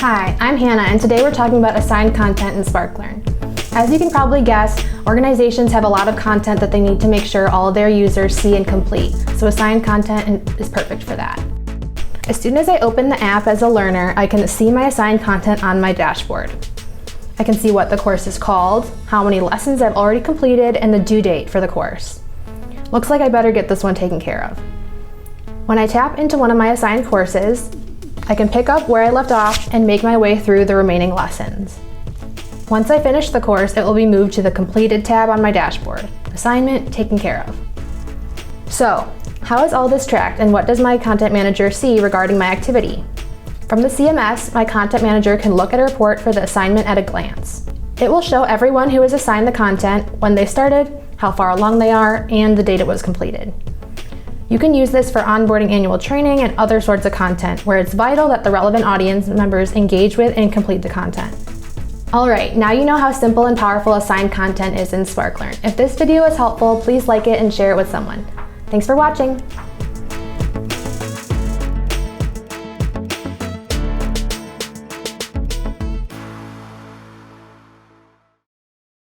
Hi, I'm Hannah, and today we're talking about assigned content in SparkLearn. As you can probably guess, organizations have a lot of content that they need to make sure all of their users see and complete, so assigned content is perfect for that. As soon as I open the app as a learner, I can see my assigned content on my dashboard. I can see what the course is called, how many lessons I've already completed, and the due date for the course. Looks like I better get this one taken care of. When I tap into one of my assigned courses, I can pick up where I left off and make my way through the remaining lessons. Once I finish the course, it will be moved to the completed tab on my dashboard. Assignment taken care of. So, how is all this tracked and what does my content manager see regarding my activity? From the CMS, my content manager can look at a report for the assignment at a glance. It will show everyone who was assigned the content, when they started, how far along they are, and the date it was completed. You can use this for onboarding annual training and other sorts of content where it's vital that the relevant audience members engage with and complete the content. Alright, now you know how simple and powerful assigned content is in SparkLearn. If this video was helpful, please like it and share it with someone. Thanks for watching!